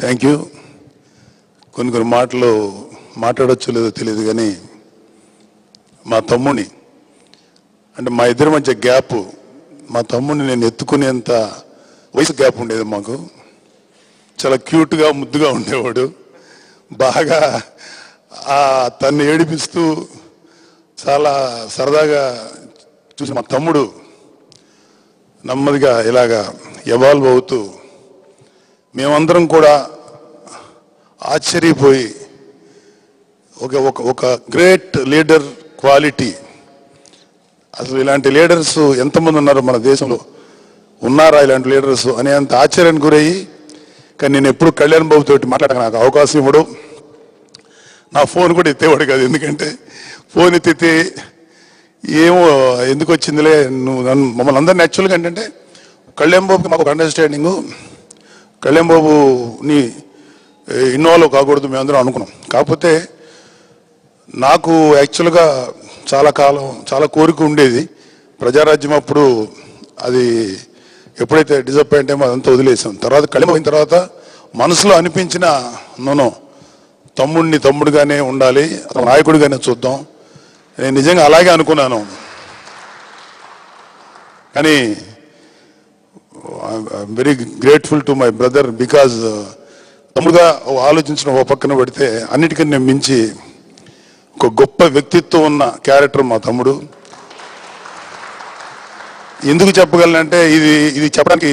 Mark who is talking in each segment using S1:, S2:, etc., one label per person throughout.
S1: Thank you. కొన్ని మాటలు మాట్లాడొచ్చో లేదో తెలియదు, కానీ మా తమ్ముని అంటే మా ఇద్దరి మధ్య గ్యాప్, మా తమ్ముడిని నేను ఎత్తుకునేంత వయసు గ్యాప్ ఉండేది మాకు. చాలా క్యూట్గా ముద్దుగా ఉండేవాడు. బాగా తన్ని ఏడిపిస్తూ చాలా సరదాగా చూసి మా తమ్ముడు నెమ్మదిగా ఇలాగా ఎవాల్వ్ అవుతూ మేమందరం కూడా ఆశ్చర్యపోయి ఒక గ్రేట్ లీడర్ క్వాలిటీ, అసలు ఇలాంటి లీడర్స్ ఎంతమంది ఉన్నారు మన దేశంలో, ఉన్నారా ఇలాంటి లీడర్స్ అనే అంత ఆశ్చర్యానికి గురయ్యి. కానీ నేను ఎప్పుడు కళ్యాణ్ బాబు తోటి మాట్లాడక నాకు అవకాశం ఇవ్వడు. నా ఫోన్ కూడా ఎత్తేవాడు కాదు, ఎందుకంటే ఫోన్ ఎత్తితే ఏమో ఎందుకు వచ్చిందిలే నువ్వు మమ్మల్ని అందరినీ. యాక్చువల్గా ఏంటంటే కళ్యాణ్ బాబుకి మాకు ఒక అండర్స్టాండింగు, కళ్యాణ్ బాబుని ఇన్వాల్వ్ కాకూడదు మేమందరం అనుకున్నాం. కాకపోతే నాకు యాక్చువల్గా చాలా కాలం చాలా కోరిక ఉండేది ప్రజారాజ్యం. అప్పుడు అది ఎప్పుడైతే డిసప్పాయింట్ అయ్యో అదంతా వదిలేసాం. తర్వాత కళ్యాణ్ అయిన తర్వాత మనసులో అనిపించిన నన్ను తమ్ముడిని తమ్ముడుగానే ఉండాలి, నాయకుడిగానే చూద్దాం, నేను నిజంగా అలాగే అనుకున్నాను. కానీ I am very grateful to my brother, because తమ్ముడుగా ఆలోచించడం ఒక పక్కన పెడితే అన్నిటికన్నా మించి ఒక గొప్ప వ్యక్తిత్వం ఉన్న క్యారెక్టర్ మా తమ్ముడు. ఎందుకు చెప్పగలనంటే ఇది చెప్పడానికి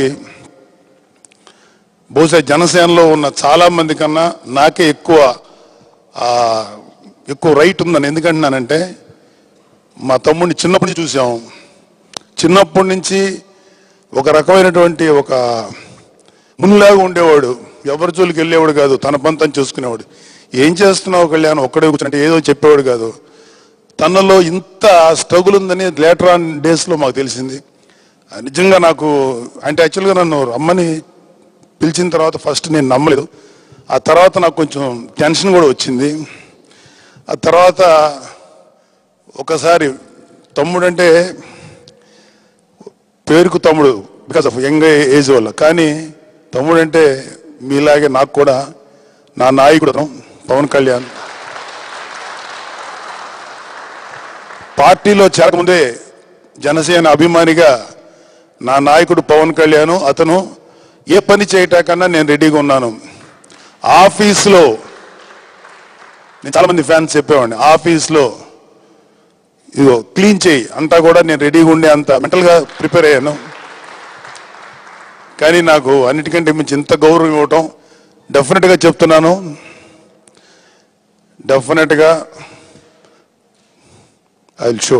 S1: బహుశా జనసేనలో ఉన్న చాలా మంది కన్నా నాకే ఎక్కువ రైట్ ఉందని. ఎందుకంటున్నానంటే మా తమ్ముడిని చిన్నప్పటి నుంచి చూసాం. చిన్నప్పటి నుంచి ఒక రకమైనటువంటి ఒక మునిలాగా ఉండేవాడు, ఎవరి జోలికి వెళ్ళేవాడు కాదు, తన పంతం చూసుకునేవాడు. ఏం చేస్తున్నావు కళ్యాణ్ ఒక్కడే కూర్చుంటే ఏదో చెప్పేవాడు కాదు. తనలో ఇంత స్ట్రగుల్ ఉందని లేటర్ ఆన్ డేస్లో మాకు తెలిసింది. నిజంగా నాకు అంటే యాక్చువల్గా నన్ను రమ్మని పిలిచిన తర్వాత ఫస్ట్ నేను నమ్మలేదు. ఆ తర్వాత నాకు కొంచెం టెన్షన్ కూడా వచ్చింది. ఆ తర్వాత ఒకసారి తమ్ముడు అంటే పేరుకు తమ్ముడు బికాస్ ఆఫ్ యంగ్ ఏజ్ వల్ల, కానీ తమ్ముడు అంటే మీలాగే నాకు కూడా నా నాయకుడు పవన్ కళ్యాణ్. పార్టీలో చేరకముందే జనసేన అభిమానిగా నా నాయకుడు పవన్ కళ్యాణ్, అతను ఏ పని చేయటాకన్నా నేను రెడీగా ఉన్నాను. ఆఫీస్లో నేను చాలామంది ఫ్యాన్స్ చెప్పేవాడిని, ఆఫీస్లో ఇదిగో క్లీన్ చేయి అంతా కూడా నేను రెడీగా ఉండే అంత మెంటల్గా ప్రిపేర్ అయ్యాను. కానీ నాకు అన్నిటికంటే మించి ఇంత గౌరవం ఇవ్వటం డెఫినెట్గా చెప్తున్నాను, డెఫినెట్గా ఐ విల్ షో.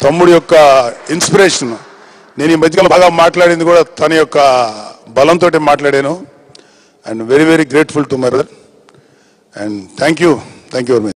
S1: తమ్ముడి యొక్క ఇన్స్పిరేషన్ నేను ఈ మధ్యకాలం బాగా మాట్లాడింది కూడా తన యొక్క బలంతో మాట్లాడాను. And very very grateful to my brother and thank you very much.